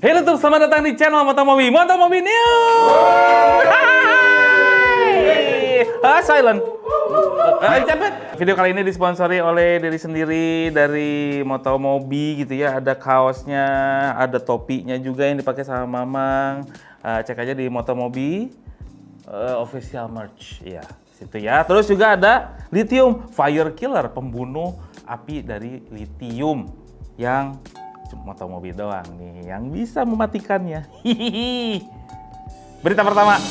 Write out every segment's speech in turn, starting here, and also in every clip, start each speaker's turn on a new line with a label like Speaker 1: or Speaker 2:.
Speaker 1: Halo tuh, selamat datang di channel Motomobi News. Hai. Silent. Video kali ini disponsori oleh diri sendiri dari Motomobi gitu ya. Ada kaosnya, ada topinya juga yang dipakai sama Mamang. Cek aja di Motomobi official merch ya. Situ ya. Terus juga ada lithium fire killer, pembunuh api dari lithium yang Motomobi doang nih yang bisa mematikannya. Hihihi. Berita pertama.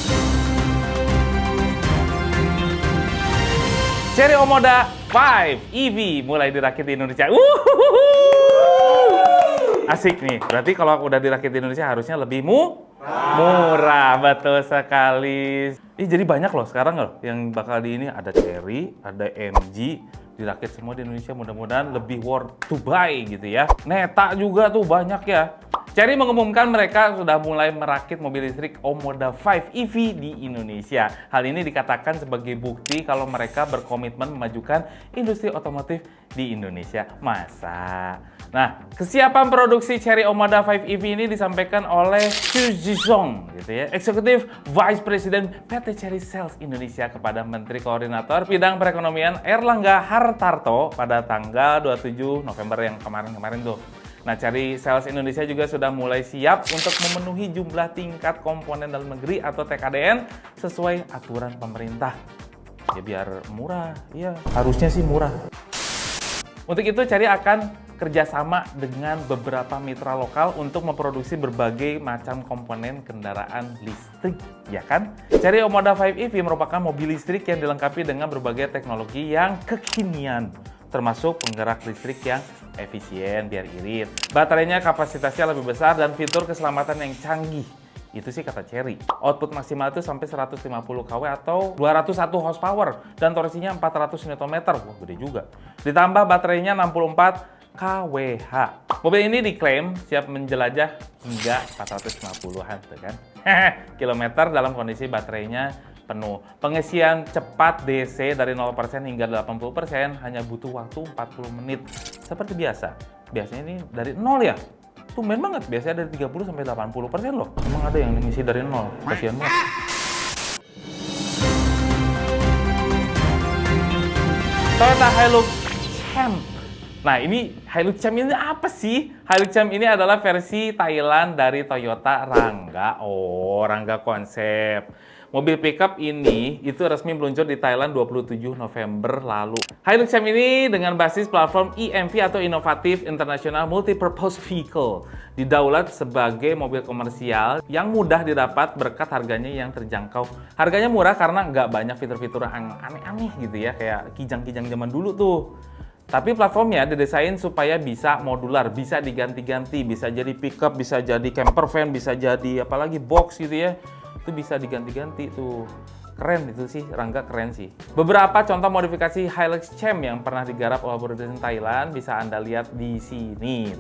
Speaker 1: Chery Omoda 5 EV mulai dirakit di Indonesia. Asik nih. Berarti kalau udah dirakit di Indonesia harusnya lebih murah. Betul sekali. Jadi banyak loh sekarang loh yang bakal di ini, ada Chery, ada MG, dirakit semua di Indonesia. Mudah-mudahan lebih worth to buy gitu ya. Neta juga tuh banyak ya. Chery mengumumkan mereka sudah mulai merakit mobil listrik Omoda 5 EV di Indonesia. Hal ini dikatakan sebagai bukti kalau mereka berkomitmen memajukan industri otomotif di Indonesia. Masa? Nah, kesiapan produksi Chery Omoda 5 EV ini disampaikan oleh Xu Zhizong, gitu ya, Executive Vice President PT Chery Sales Indonesia kepada Menteri Koordinator Bidang Perekonomian Erlangga Hartarto pada tanggal 27 November yang kemarin tuh. Nah, Chery Sales Indonesia juga sudah mulai siap untuk memenuhi jumlah tingkat komponen dalam negeri atau TKDN sesuai aturan pemerintah. Ya biar murah, ya harusnya sih murah. Untuk itu, Chery akan kerjasama dengan beberapa mitra lokal untuk memproduksi berbagai macam komponen kendaraan listrik, ya kan? Chery Omoda 5 EV merupakan mobil listrik yang dilengkapi dengan berbagai teknologi yang kekinian, termasuk penggerak listrik yang efisien biar irit. Baterainya kapasitasnya lebih besar dan fitur keselamatan yang canggih. Itu sih kata Chery. Output maksimal itu sampai 150 kW atau 201 horsepower dan torsinya 400 Nm. Wah, gede juga. Ditambah baterainya 64 kWh. Mobil ini diklaim siap menjelajah hingga 450-an tuh kan. Kilometer dalam kondisi baterainya penuh. Pengisian cepat DC dari 0% hingga 80% hanya butuh waktu 40 menit. Seperti biasa. Biasanya ini dari 0 ya? Tumben banget. Biasanya dari 30 sampai 80% loh. Emang ada yang ngisi dari 0. Kasihan banget. Toyota Hilux Champ. Nah, ini Hilux Champ ini apa sih? Hilux Champ ini adalah versi Thailand dari Toyota Rangga. Oh, Rangga konsep. Mobil pickup ini itu resmi meluncur di Thailand 27 November lalu. Hilux Champ ini dengan basis platform IMV atau Innovative International Multipurpose Vehicle didaulat sebagai mobil komersial yang mudah didapat berkat harganya yang terjangkau. Harganya murah karena nggak banyak fitur-fitur yang aneh-aneh gitu ya, kayak kijang-kijang zaman dulu tuh. Tapi platformnya didesain supaya bisa modular, bisa diganti-ganti, bisa jadi pickup, bisa jadi camper van, bisa jadi apalagi box gitu ya. Itu bisa diganti-ganti tuh. Keren itu sih, Rangga keren sih. Beberapa contoh modifikasi Hilux Champ yang pernah digarap oleh produsen Thailand bisa Anda lihat di sini.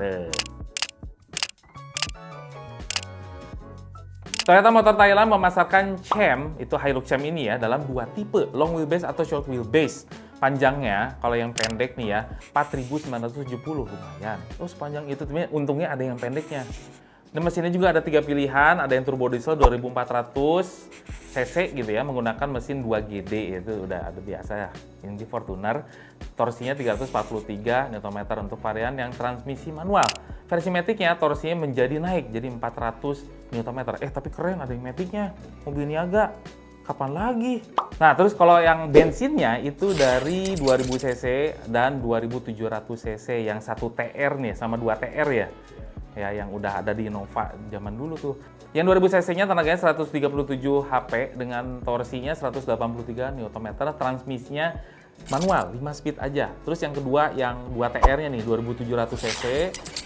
Speaker 1: Toyota Motor Thailand memasarkan Champ, itu Hilux Champ ini ya, dalam dua tipe, long wheelbase atau short wheelbase. Panjangnya, kalau yang pendek nih ya, 4.970, lumayan. Oh, sepanjang itu, untungnya ada yang pendeknya. Dan mesinnya juga ada 3 pilihan, ada yang turbo diesel 2400 cc gitu ya, menggunakan mesin 2GD, itu udah ada biasa ya. Ini di Fortuner, torsinya 343 Nm untuk varian yang transmisi manual. Versi Matic-nya torsinya menjadi naik, jadi 400 Nm. Tapi keren, ada yang Matic-nya, mobil niaga. Kapan lagi? Nah, terus kalau yang bensinnya itu dari 2000 cc dan 2700 cc, yang 1 TR nih, sama 2 TR ya. Ya, yang udah ada di Innova zaman dulu tuh. Yang 2000 cc-nya tenaganya 137 HP dengan torsinya 183 Nm, transmisinya manual 5 speed aja. Terus yang kedua yang 2 TR-nya nih 2700 cc,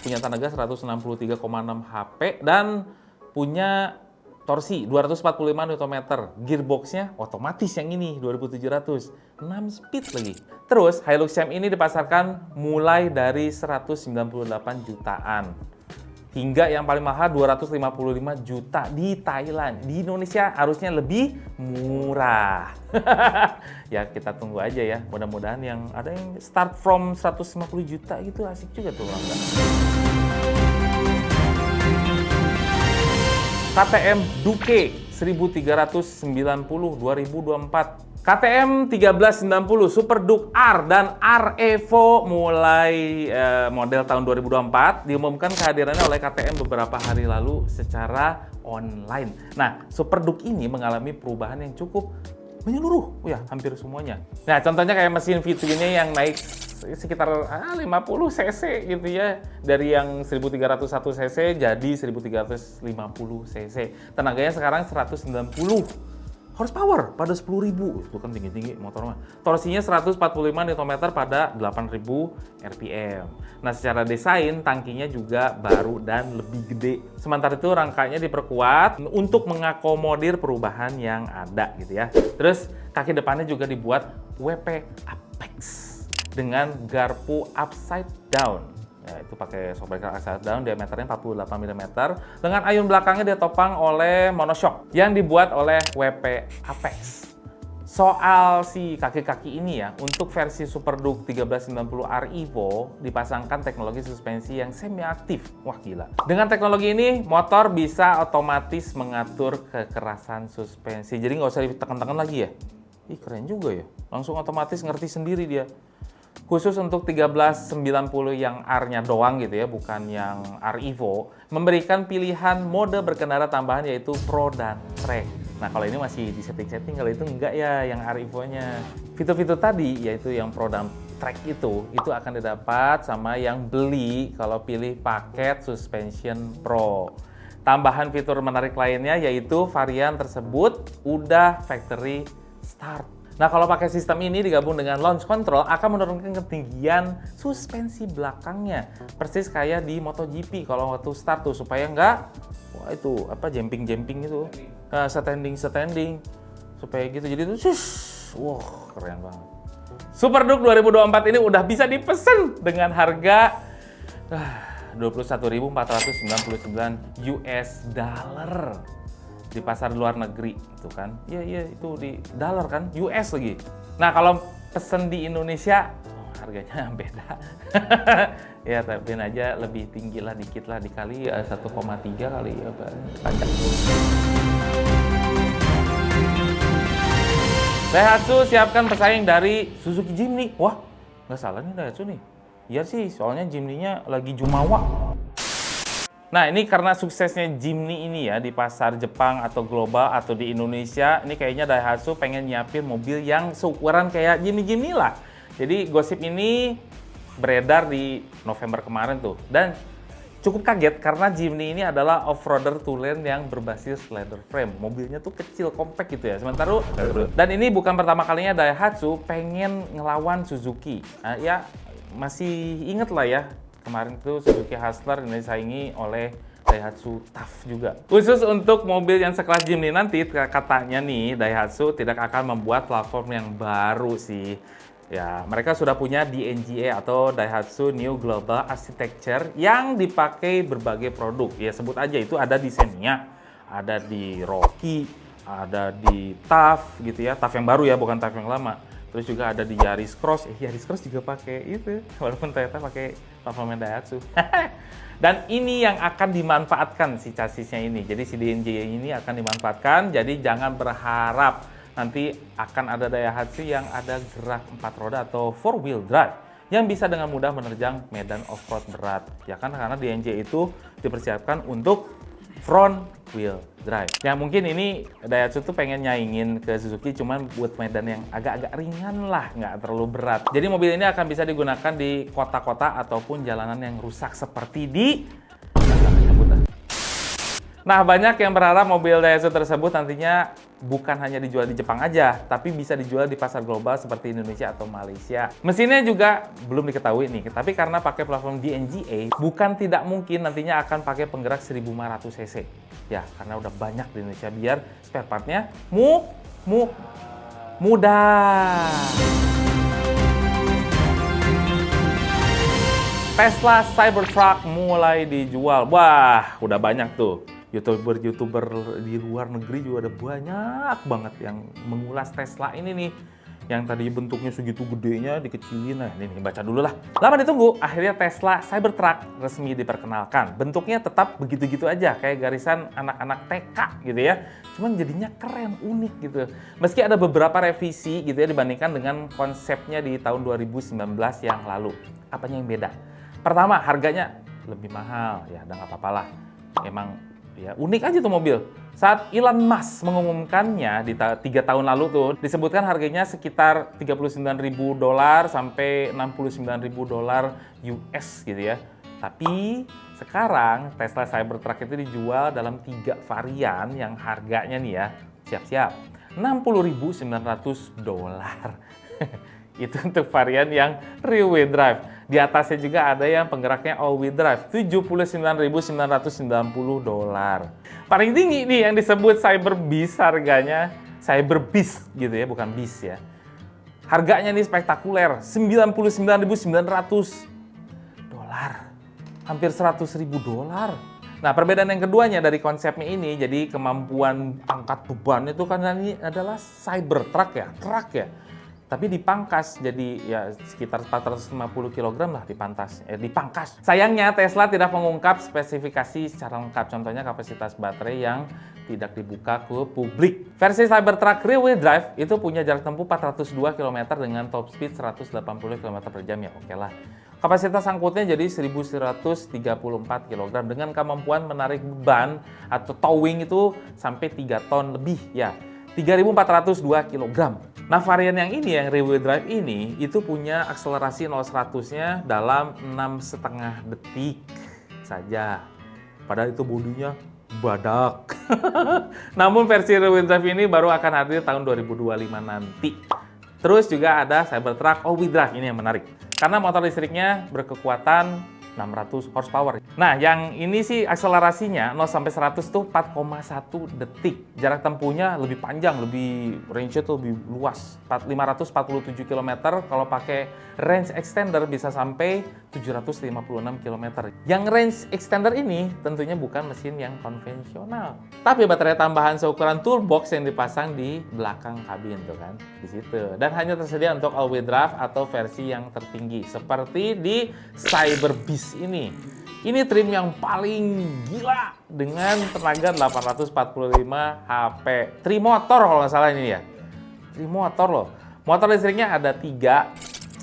Speaker 1: punya tenaga 163,6 HP dan punya torsi 245 Nm. Gearbox-nya otomatis yang ini 2700, 6 speed lagi. Terus Hilux Champ ini dipasarkan mulai dari 198 jutaan. Hingga yang paling mahal 255 juta di Thailand. Di Indonesia harusnya lebih murah. Ya kita tunggu aja ya. Mudah-mudahan yang ada yang start from 150 juta gitu asik juga tuh. KTM Duke 1390 2024. KTM 1390 Super Duke R dan R Evo mulai model tahun 2024 diumumkan kehadirannya oleh KTM beberapa hari lalu secara online. Nah, Super Duke ini mengalami perubahan yang cukup menyeluruh, ya hampir semuanya. Nah, contohnya kayak mesin V2-nya yang naik sekitar 50 cc gitu ya, dari yang 1301 cc jadi 1350 cc. Tenaganya sekarang 190 horsepower pada 10.000, itu kan tinggi-tinggi motor mah. Torsinya 145 Nm pada 8.000 rpm. Nah, secara desain tangkinya juga baru dan lebih gede. Sementara itu rangkanya diperkuat untuk mengakomodir perubahan yang ada gitu ya. Terus kaki depannya juga dibuat WP Apex dengan garpu upside down. Ya, itu pakai shockbreaker upside down, diameternya 48 mm dengan ayun belakangnya ditopang oleh monoshock yang dibuat oleh WP Apex. Soal si kaki-kaki ini ya, untuk versi Super Duke 1390 R Evo dipasangkan teknologi suspensi yang semi aktif. Wah, gila. Dengan teknologi ini motor bisa otomatis mengatur kekerasan suspensi. Jadi nggak usah ditekan-tekan lagi ya. Ih, keren juga ya. Langsung otomatis ngerti sendiri dia. Khusus untuk 1390 yang R-nya doang gitu ya, bukan yang R Evo, memberikan pilihan mode berkendara tambahan yaitu Pro dan Track. Nah, kalau ini masih di setting-setting, kalau itu enggak ya yang R Evo-nya. Fitur-fitur tadi yaitu yang Pro dan Track itu akan didapat sama yang beli kalau pilih paket Suspension Pro. Tambahan fitur menarik lainnya yaitu varian tersebut udah factory start. Nah, kalau pakai sistem ini digabung dengan launch control akan menurunkan ketinggian suspensi belakangnya. Persis kayak di MotoGP kalau waktu start tuh, supaya nggak, wah itu apa, jumping itu, standing, supaya gitu. Jadi itu, wah keren banget. Super Duke 2024 ini udah bisa dipesen dengan harga 21.499 US dollar. Di pasar luar negeri itu kan, iya itu di dollar kan, US lagi. Nah, kalau pesen di Indonesia harganya beda. Ya, tapi aja lebih tinggi lah dikit lah, dikali 1,3 kali ya pajak. Daihatsu siapkan pesaing dari Suzuki Jimny. Wah, nggak salah nih Daihatsu nih. Iya sih, soalnya Jimny-nya lagi jumawa. Nah, ini karena suksesnya Jimny ini ya di pasar Jepang atau global atau di Indonesia, ini kayaknya Daihatsu pengen nyiapin mobil yang seukuran kayak Jimny lah. Jadi gosip ini beredar di November kemarin tuh, dan cukup kaget karena Jimny ini adalah off-roader two-lane yang berbasis leather frame. Mobilnya tuh kecil, compact gitu ya. Sementara dan ini bukan pertama kalinya Daihatsu pengen ngelawan Suzuki. Nah, ya masih inget lah ya. Kemarin itu Suzuki Hustler ini disaingi oleh Daihatsu TAF juga. Khusus untuk mobil yang sekelas Jimny nanti, katanya nih Daihatsu tidak akan membuat platform yang baru sih. Ya, mereka sudah punya DNGA atau Daihatsu New Global Architecture yang dipakai berbagai produk. Ya, sebut aja itu ada di Xenia, ada di Rocky, ada di TAF gitu ya. TAF yang baru ya, bukan TAF yang lama. Terus juga ada di Yaris Cross, Yaris Cross juga pakai itu, walaupun Toyota pakai platform Daihatsu. Dan ini yang akan dimanfaatkan si chassisnya ini. Jadi si DNG ini akan dimanfaatkan, jadi jangan berharap nanti akan ada Daihatsu yang ada gerak 4 roda atau 4-wheel drive yang bisa dengan mudah menerjang medan off-road berat. Ya kan, karena DNG itu dipersiapkan untuk front wheel drive. Ya mungkin ini Daihatsu tuh pengen nyaingin ke Suzuki, cuman buat medan yang agak-agak ringan lah, nggak terlalu berat. Jadi mobil ini akan bisa digunakan di kota-kota ataupun jalanan yang rusak seperti di... Nah, banyak yang berharap mobil Daihatsu tersebut nantinya bukan hanya dijual di Jepang aja, tapi bisa dijual di pasar global seperti Indonesia atau Malaysia. Mesinnya juga belum diketahui nih, tapi karena pakai platform DNGA, bukan tidak mungkin nantinya akan pakai penggerak 1500 cc. Ya, karena udah banyak di Indonesia, biar spare partnya mudah. Tesla Cybertruck mulai dijual. Wah, udah banyak tuh. YouTuber di luar negeri juga ada banyak banget yang mengulas Tesla ini nih. Yang tadi bentuknya segitu gedenya dikecilin. Nah, ini baca dulu lah. Lama ditunggu, akhirnya Tesla Cybertruck resmi diperkenalkan. Bentuknya tetap begitu-gitu aja, kayak garisan anak-anak TK gitu ya. Cuman jadinya keren, unik gitu. Meski ada beberapa revisi gitu ya dibandingkan dengan konsepnya di tahun 2019 yang lalu. Apanya yang beda? Pertama, harganya lebih mahal. Ya, udah nggak apa-apa lah. Emang ya unik aja tuh mobil. Saat Elon Musk mengumumkannya di 3 tahun lalu tuh, disebutkan harganya sekitar $39.000 sampai $69.000 US gitu ya. Tapi sekarang Tesla Cybertruck itu dijual dalam 3 varian yang harganya nih ya, siap-siap, $60.900. Itu untuk varian yang rear wheel drive. Di atasnya juga ada yang penggeraknya all wheel drive, $79.990. Paling tinggi nih yang disebut Cyber Beast harganya, Cyber Beast gitu ya, bukan Beast ya. Harganya nih spektakuler, $99.900. Hampir $100.000. Nah, perbedaan yang keduanya dari konsepnya ini, jadi kemampuan angkat beban itu kan ini adalah Cybertruck ya, truk ya. Tapi dipangkas jadi ya sekitar 450 kg lah dipangkas. Sayangnya Tesla tidak mengungkap spesifikasi secara lengkap, contohnya kapasitas baterai yang tidak dibuka ke publik. Versi Cybertruck rear wheel drive itu punya jarak tempuh 402 km dengan top speed 180 km per jam ya, oke lah. Kapasitas angkutnya jadi 1.134 kg dengan kemampuan menarik beban atau towing itu sampai 3 ton lebih ya, 3.402 kg. Nah, varian yang ini, yang rear wheel drive ini, itu punya akselerasi 0-100-nya dalam 6,5 detik saja. Padahal itu bodinya badak. Namun versi rear wheel drive ini baru akan hadir tahun 2025 nanti. Terus juga ada Cybertruck all wheel drive, ini yang menarik. Karena motor listriknya berkekuatan 600 horsepower. Nah, yang ini sih akselerasinya 0-100 tuh 4,1 detik. Jarak tempuhnya lebih panjang, lebih range-nya tuh lebih luas. 547 km, kalau pakai range extender bisa sampai 756 km. Yang range extender ini tentunya bukan mesin yang konvensional. Tapi baterai tambahan seukuran toolbox yang dipasang di belakang kabin tuh kan, di situ. Dan hanya tersedia untuk all-wheel drive atau versi yang tertinggi seperti di Cyber Beast ini. Ini trim yang paling gila dengan tenaga 845 HP. Trimotor kalau nggak salah ini ya. Trimotor loh. Motor listriknya ada 3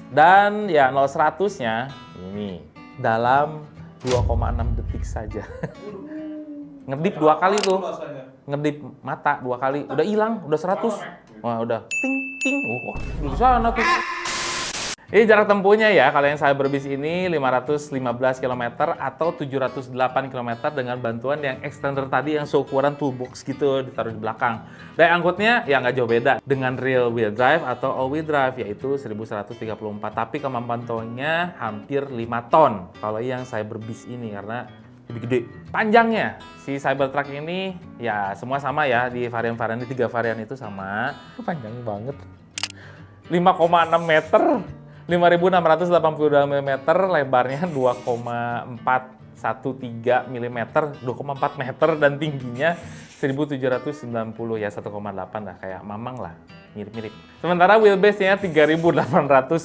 Speaker 1: dan ya 0-100-nya ini dalam 2,6 detik saja. Ngedip 2 kali tuh. Ngedip mata 2 kali. Udah hilang, udah 100. Wah, udah ting ting. Wah, di sana tuh. Ini jarak tempuhnya ya, kalau yang Cyber Beast ini 515 km atau 708 km dengan bantuan yang extender tadi yang seukuran toolbox gitu ditaruh di belakang. Daya angkutnya ya nggak jauh beda dengan rear wheel drive atau all wheel drive yaitu 1134, tapi kemampuan towingnya hampir 5 ton kalau yang Cyber Beast ini karena lebih gede. Panjangnya si Cybertruck ini ya semua sama ya, di varian-varian di 3 varian itu sama. Panjang banget. 5,6 meter. 5.682 mm, lebarnya 2,413 mm, 2,4 meter, dan tingginya 1.790 ya, 1,8 lah, kayak Mamang lah, mirip-mirip. Sementara wheelbase-nya 3.810,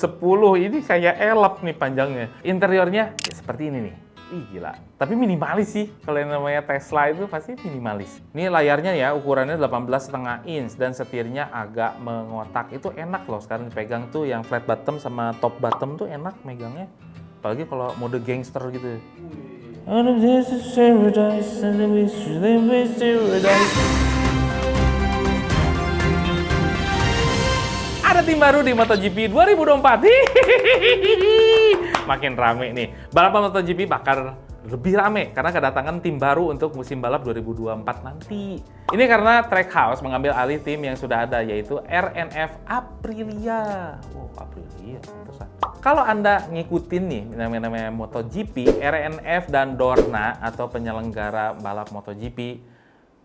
Speaker 1: ini kayak elap nih panjangnya. Interiornya ya seperti ini nih. Ih, gila. Tapi minimalis sih. Kalau yang namanya Tesla itu pasti minimalis. Ini layarnya ya, ukurannya 18,5 inch dan setirnya agak mengotak. Itu enak loh sekarang dipegang tuh, yang flat bottom sama top bottom tuh enak megangnya. Apalagi kalau mode gangster gitu. Ada tim baru di MotoGP 2024. Makin rame nih. Balapan MotoGP bakal lebih rame karena kedatangan tim baru untuk musim balap 2024 nanti. Ini karena Trackhouse mengambil alih tim yang sudah ada, yaitu RNF Aprilia. Oh, Aprilia, pantesan. Kalau Anda ngikutin nih namanya MotoGP, RNF dan Dorna atau penyelenggara balap MotoGP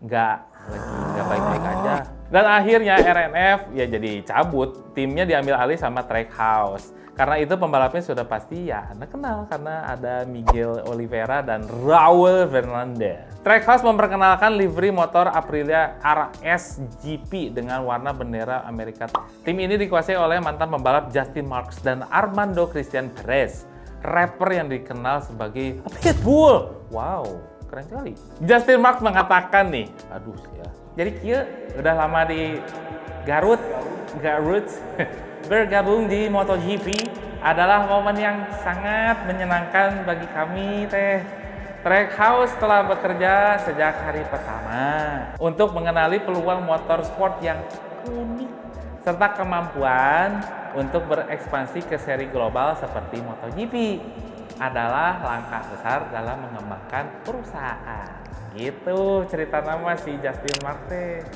Speaker 1: lagi nggak baik-baik aja. Dan akhirnya RNF ya jadi cabut, timnya diambil alih sama Trackhouse. Karena itu pembalapnya sudah pasti ya Anda kenal karena ada Miguel Oliveira dan Raul Fernandez. Trackhouse memperkenalkan livery motor Aprilia RS GP dengan warna bendera Amerika. Tim ini dikuasai oleh mantan pembalap Justin Marks dan Armando Christian Perez, rapper yang dikenal sebagai Pitbull. Wow, keren sekali. Justin Marks mengatakan nih, aduh ya. Jadi kia udah lama di Garut, bergabung di MotoGP adalah momen yang sangat menyenangkan bagi kami teh. Trackhouse telah bekerja sejak hari pertama untuk mengenali peluang motorsport yang unik serta kemampuan untuk berekspansi ke seri global seperti MotoGP adalah langkah besar dalam mengembangkan perusahaan. Gitu cerita nama si Justin Marquez.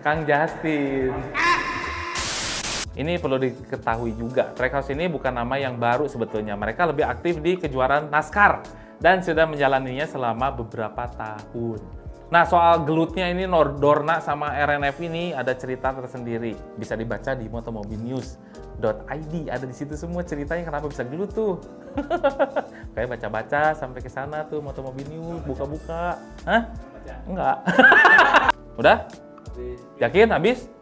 Speaker 1: Kang Justin. Ini perlu diketahui juga, Trackhouse ini bukan nama yang baru sebetulnya. Mereka lebih aktif di kejuaraan NASCAR dan sudah menjalaninya selama beberapa tahun. Nah, soal gelutnya ini Dorna sama RNF ini ada cerita tersendiri. Bisa dibaca di motomobinews.id. Ada di situ semua ceritanya kenapa bisa gelut tuh. Kayak baca-baca sampai ke sana tuh Motomobinews, buka-buka. Hah? Enggak. Udah? Yakin habis?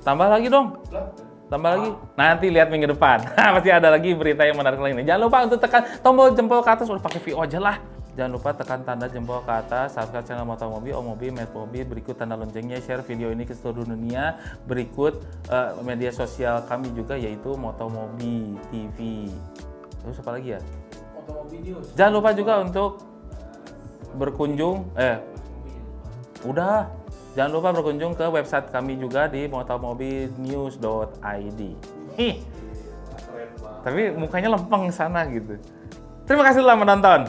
Speaker 1: Tambah lagi dong. Tambah lagi. Nanti lihat minggu depan. Pasti ada lagi berita yang menarik lainnya. Jangan lupa untuk tekan tombol jempol ke atas. Udah pakai VO aja lah. Jangan lupa tekan tanda jempol ke atas, subscribe channel Motomobi, Omobi, Medmobi, berikut tanda loncengnya, share video ini ke seluruh dunia, berikut media sosial kami juga yaitu Motomobi TV. Terus apa lagi ya? Motomobi News. Jangan lupa juga untuk berkunjung, jangan lupa berkunjung ke website kami juga di motomobinews.id. Tapi mukanya lempeng sana gitu. Terima kasih telah menonton.